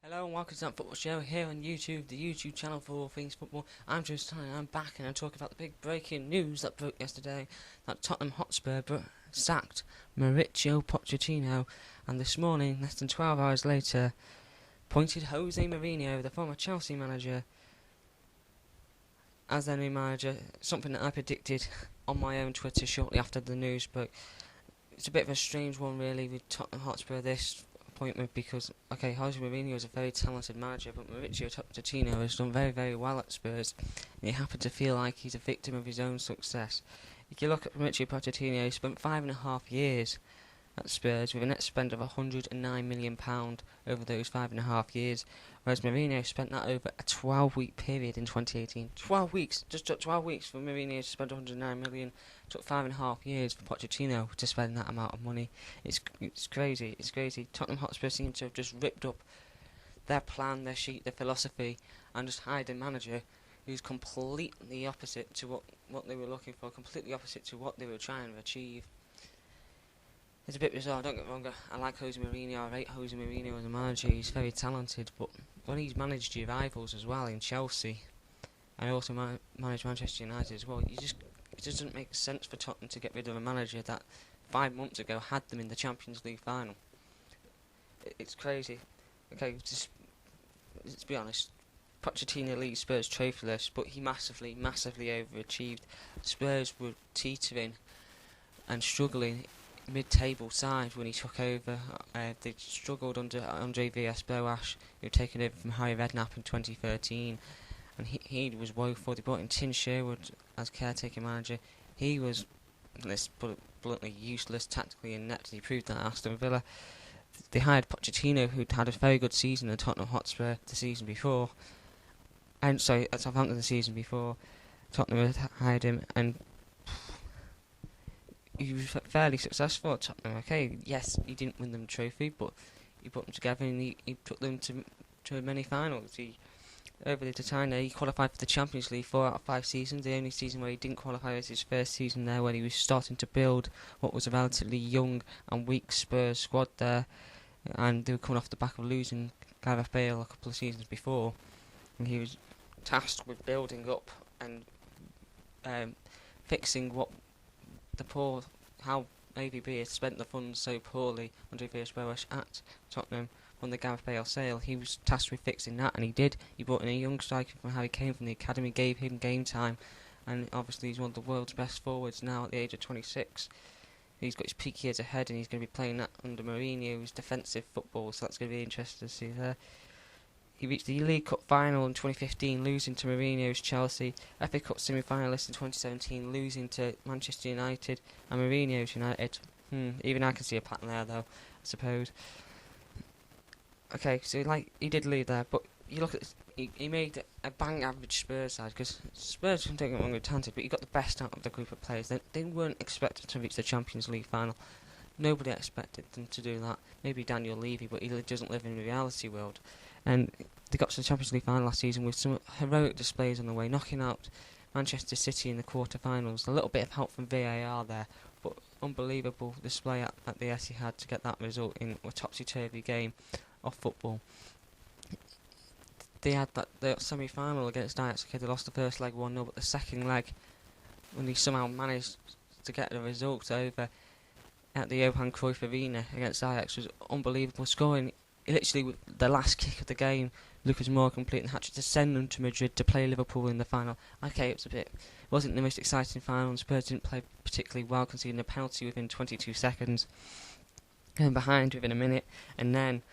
Hello and welcome to that football show here on YouTube, the YouTube channel for all things football. I'm Jose and I'm back and I'm talking about the big breaking news that broke yesterday that Tottenham Hotspur sacked Mauricio Pochettino, and this morning, less than 12 hours later, appointed Jose Mourinho, the former Chelsea manager, as their new manager. Something that I predicted on my own Twitter shortly after the news, but it's a bit of a strange one really with Tottenham Hotspur this appointment because, okay, Jose Mourinho is a very talented manager, but Mauricio Pochettino has done very, very well at Spurs, and he happened to feel like he's a victim of his own success. If you look at Mauricio Pochettino, he spent 5.5 years at Spurs with a net spend of £109 million over those 5.5 years, whereas Mourinho spent that over a 12-week period in 2018. 12 weeks, just took 12 weeks for Mourinho to spend £109 million. Took 5.5 years for Pochettino to spend that amount of money. It's crazy. It's crazy. Tottenham Hotspur seem to have just ripped up their plan, their sheet, their philosophy, and just hired a manager who's completely opposite to what they were looking for, completely opposite to what they were trying to achieve. It's a bit bizarre, don't get me wrong. I like Jose Mourinho, I rate Jose Mourinho as a manager. He's very talented, but when he's managed your rivals as well in Chelsea, and also managed Manchester United as well, it doesn't make sense for Tottenham to get rid of a manager that 5 months ago had them in the Champions League final. It's crazy. Okay, let's be honest. Pochettino leads Spurs trophyless, but he massively overachieved. Spurs were teetering and struggling mid-table side when he took over. They struggled under Andre Villas-Boas, who had taken over from Harry Redknapp in 2013, and he was woeful. They brought in Tim Sherwood as caretaker manager. He was, let's put it bluntly, useless tactically and inept. He proved that at Aston Villa. They hired Pochettino, who'd had a very good season at Tottenham Hotspur the season before, and sorry, at Southampton the season before. Tottenham had hired him, and he was fairly successful at Tottenham. Okay, yes, he didn't win them a trophy, but he put them together and he took them to many finals. Over the time there, he qualified for the Champions League 4 out of 5 seasons. The only season where he didn't qualify was his first season there, when he was starting to build what was a relatively young and weak Spurs squad there, and they were coming off the back of losing Gareth Bale a couple of seasons before, and he was tasked with building up and fixing how AVB had spent the funds so poorly under Villas-Boas at Tottenham on the Gareth Bale sale. He was tasked with fixing that, and he did. He brought in a young striker from Harry Kane from the academy, gave him game time, and obviously he's one of the world's best forwards now at the age of 26. He's got his peak years ahead, and he's going to be playing that under Mourinho's defensive football, so that's going to be interesting to see there. He reached the League Cup final in 2015, losing to Mourinho's Chelsea. FA Cup semi-finalist in 2017, losing to Manchester United and Mourinho's United. Even I can see a pattern there, though, I suppose. Okay, so he did lead there, but you look at he made a bang average Spurs side, because Spurs, don't get me wrong, were talented, but he got the best out of the group of players. They weren't expected to reach the Champions League final. Nobody expected them to do that. Maybe Daniel Levy, but he doesn't live in the reality world. And they got to the Champions League final last season with some heroic displays on the way, knocking out Manchester City in the quarter-finals. A little bit of help from VAR there, but unbelievable display at the Etihad to get that result in a topsy-turvy game of football. They had the semi-final against Ajax. Okay, they lost the first leg 1-0, but the second leg, when they somehow managed to get the result over at the Johan Cruyff Arena against Ajax, was unbelievable. Scoring literally with the last kick of the game, Lucas Moura completing the hat-trick to send them to Madrid to play Liverpool in the final. Okay, it wasn't the most exciting final, and Spurs didn't play particularly well, conceding a penalty within 22 seconds, going behind within a minute, and then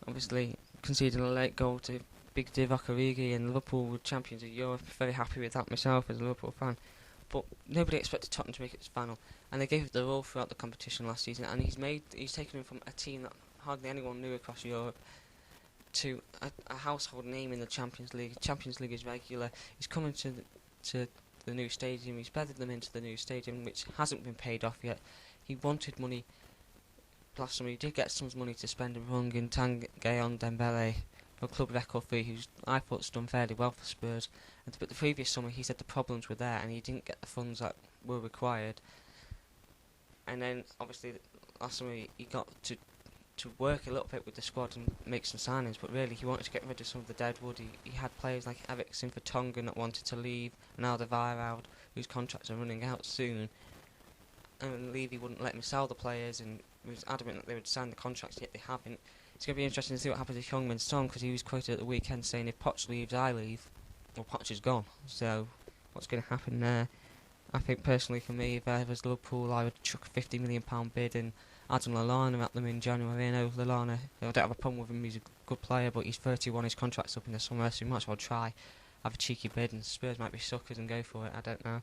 obviously conceding a late goal to Big Divock Origi, and Liverpool were champions of Europe. Very happy with that myself as a Liverpool fan. But nobody expected Tottenham to make it to the final, and they gave it their all throughout the competition last season. And he's taken them from a team that hardly anyone knew across Europe to a household name in the Champions League. Champions League is regular. He's coming to the new stadium. He's bedded them into the new stadium, which hasn't been paid off yet. He wanted money last summer. He did get some money to spend and rung in Tanguy Dembele for a club record fee, who's I thought's done fairly well for Spurs. But the previous summer he said the problems were there and he didn't get the funds that were required. And then obviously last summer he got to to work a little bit with the squad and make some signings, but really he wanted to get rid of some of the deadwood. He had players like Eriksson for Tongan that wanted to leave, and Alderweireld, whose contracts are running out soon. And Levy wouldn't let him sell the players, and was adamant that they would sign the contracts, yet they haven't. It's going to be interesting to see what happens with Heung-min Son, because he was quoted at the weekend saying if Poch leaves, I leave. Well, Poch is gone, so what's going to happen there? I think personally for me, if I was Liverpool, I would chuck a £50 million bid and Adam Lallana at them in January. I know Lallana, I don't have a problem with him, he's a good player, but he's 31, his contract's up in the summer, so we might as well try, have a cheeky bid, and Spurs might be suckers and go for it, I don't know.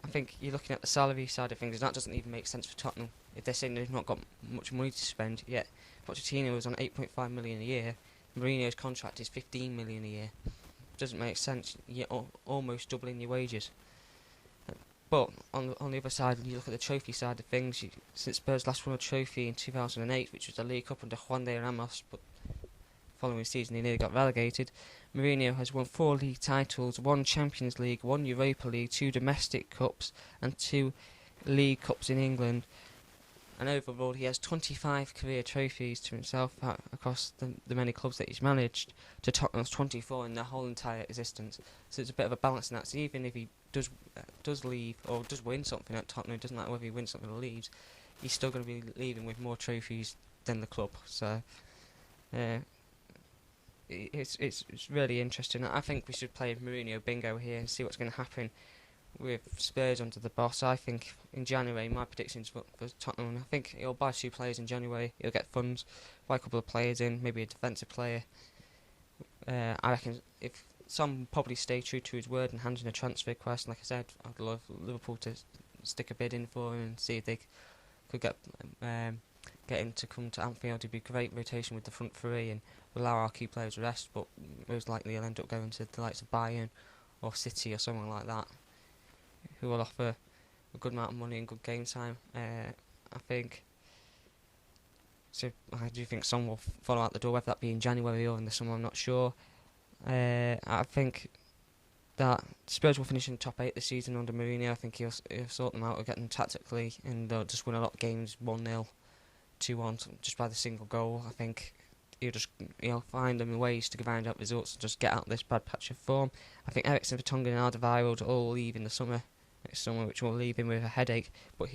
I think you're looking at the salary side of things, and that doesn't even make sense for Tottenham. If they're saying they've not got much money to spend, yet Pochettino was on 8.5 million a year, Mourinho's contract is 15 million a year. Doesn't make sense, you're almost doubling your wages. But on the other side, when you look at the trophy side of things, since Spurs last won a trophy in 2008, which was the League Cup under Juan de Ramos, but following season he nearly got relegated, Mourinho has won 4 league titles, 1 Champions League, 1 Europa League, 2 domestic cups, and 2 League Cups in England. And overall, he has 25 career trophies to himself across the many clubs that he's managed, to Tottenham's 24 in their whole entire existence. So it's a bit of a balance in that. So even if he does leave, or does win something at Tottenham, it doesn't matter whether he wins something or leaves, he's still going to be leaving with more trophies than the club. So it's really interesting. I think we should play Mourinho bingo here and see what's going to happen with Spurs under the boss. I think in January, my predictions for Tottenham, I think he'll buy 2 players in January, he'll get funds, buy a couple of players in, maybe a defensive player. I reckon if Son probably stay true to his word and hand in a transfer request, like I said, I'd love Liverpool to stick a bid in for him and see if they could get him to come to Anfield. It'd be great rotation with the front 3 and allow our key players rest, but most likely he'll end up going to the likes of Bayern or City or someone like that, who will offer a good amount of money and good game time. I think. So I do think Son will follow out the door, whether that be in January or in the summer, I'm not sure. I think that Spurs will finish in the top 8 this season under Mourinho. I think he'll sort them out, or get them tactically, and they'll just win a lot of games 1-0, 2-1, just by the single goal. I think he'll find them ways to grind out results and just get out this bad patch of form. I think Eriksson, Vertonghen and Alderweireld will all leave in the summer, which will leave him with a headache, but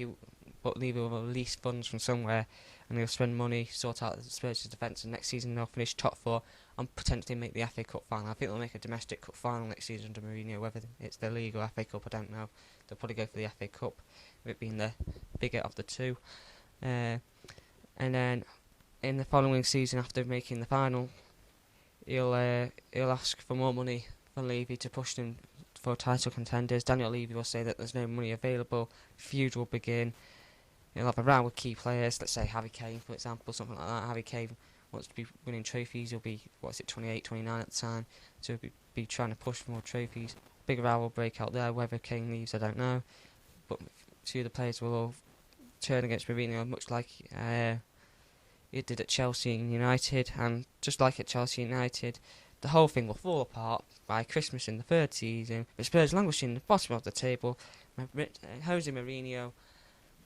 Levy will release funds from somewhere, and he'll spend money, sort out the Spurs' defence, and next season they'll finish top 4 and potentially make the FA Cup final. I think they'll make a domestic cup final next season under Mourinho, whether it's the League or FA Cup, I don't know. They'll probably go for the FA Cup, with it being the bigger of the two. And then in the following season, after making the final, he'll ask for more money from Levy to push them for title contenders. Daniel Levy will say that there's no money available, feud will begin, he'll have a row with key players, let's say Harry Kane for example, something like that. Harry Kane wants to be winning trophies, he'll be, 28, 29 at the time, so he'll be trying to push for more trophies. Big row will break out there, whether Kane leaves I don't know, but 2 of the players will all turn against Mourinho, much like he did at Chelsea and United, and just like at Chelsea United, the whole thing will fall apart by Christmas in the 3rd season, with Spurs languishing in the bottom of the table. Jose Mourinho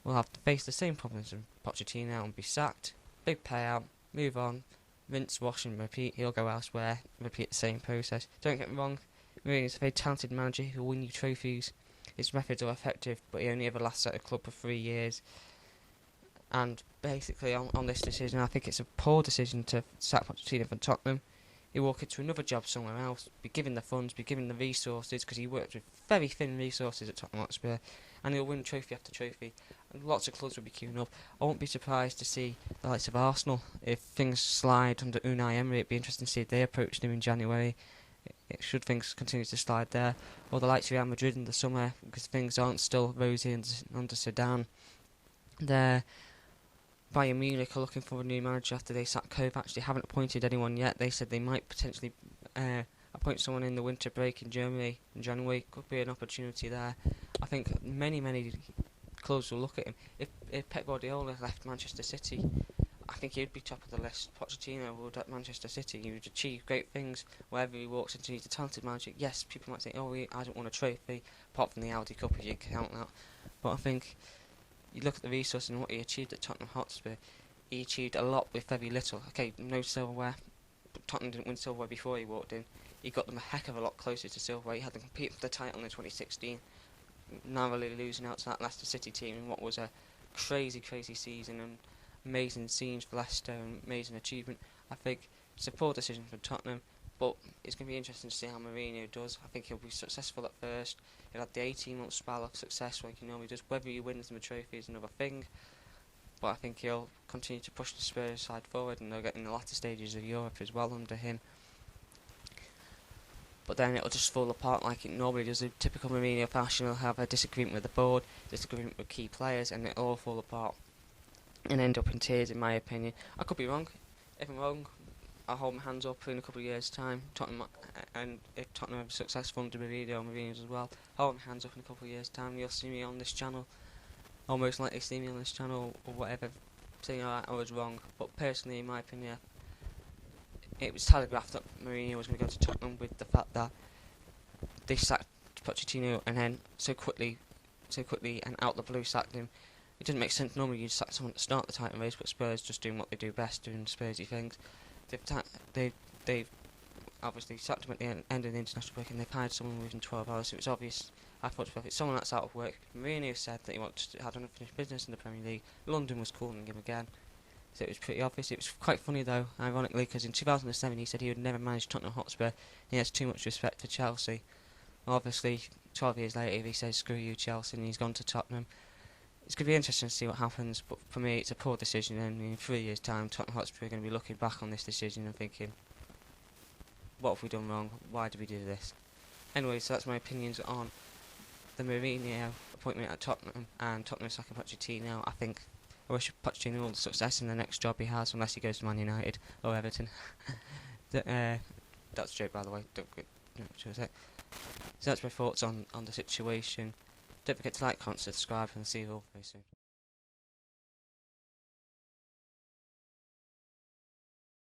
will have to face the same problems as Pochettino and be sacked, big payout, move on, rinse, wash and repeat. He'll go elsewhere, repeat the same process. Don't get me wrong, Mourinho's a very talented manager who will win you trophies. His methods are effective, but he only ever lasts at a club for 3 years. And basically on this decision, I think it's a poor decision to sack Pochettino from Tottenham. He'll walk into another job somewhere else, be given the funds, be given the resources, because he works with very thin resources at Tottenham Hotspur, and he'll win trophy after trophy, and lots of clubs will be queuing up. I won't be surprised to see the likes of Arsenal, if things slide under Unai Emery. It'd be interesting to see if they approached him in January, should things continue to slide there, or the likes of Real Madrid in the summer, because things aren't still rosy under Zidane. Bayern Munich are looking for a new manager after they sacked Kovac. They haven't appointed anyone yet. They said they might potentially appoint someone in the winter break in Germany in January. Could be an opportunity there. I think many clubs will look at him. If Pep Guardiola left Manchester City, I think he'd be top of the list. Pochettino would at Manchester City. He would achieve great things wherever he walks into. He's a talented manager. Yes, people might say, oh, he hasn't won a trophy, apart from the Audi Cup if you count that. But I think you look at the resources and what he achieved at Tottenham Hotspur, he achieved a lot with very little. Okay, no silverware, but Tottenham didn't win silverware before he walked in. He got them a heck of a lot closer to silverware. He had them compete for the title in 2016, narrowly losing out to that Leicester City team in what was a crazy, crazy season and amazing scenes for Leicester and amazing achievement. I think it's a poor decision for Tottenham, but it's going to be interesting to see how Mourinho does. I think he'll be successful at first. He'll have the 18-month spell of success like he normally does. Whether he wins them a trophy is another thing, but I think he'll continue to push the Spurs side forward, and they'll get in the latter stages of Europe as well under him. But then it'll just fall apart like it normally does. A typical Mourinho fashion, he'll have a disagreement with the board, disagreement with key players, and it'll all fall apart and end up in tears, in my opinion. I could be wrong. If I'm wrong, I'll hold my hands up in a couple of years' time. Tottenham, and if Tottenham are successful under Mourinho and Mourinho's as well, I'll hold my hands up in a couple of years' time. You'll see me on this channel, or most likely see me on this channel, or whatever, saying I was wrong. But personally, in my opinion, it was telegraphed that Mourinho was going to go to Tottenham with the fact that they sacked Pochettino and then so quickly and out the blue sacked him. It doesn't make sense. Normally you'd sack someone to start the title race, but Spurs just doing what they do best, doing Spursy things. They've obviously sacked him at the end of the international break, and they've hired someone within 12 hours. So it's obvious. I thought if it's someone that's out of work. Mourinho said that he had unfinished business in the Premier League. London was calling him again. So it was pretty obvious. It was quite funny though, ironically, because in 2007 he said he would never manage Tottenham Hotspur. He has too much respect for Chelsea. Obviously, 12 years later he says screw you Chelsea and he's gone to Tottenham. It's going to be interesting to see what happens, but for me it's a poor decision, and in 3 years' time Tottenham Hotspur are going to be looking back on this decision and thinking, what have we done wrong? Why did we do this? Anyway, so that's my opinions on the Mourinho appointment at Tottenham and Tottenham sacking Pochettino. I wish Pochettino all the success in the next job he has, unless he goes to Man United or Everton. That's a joke, by the way. Don't get so that's my thoughts on the situation. Don't forget to like, comment, subscribe, and see you all very soon.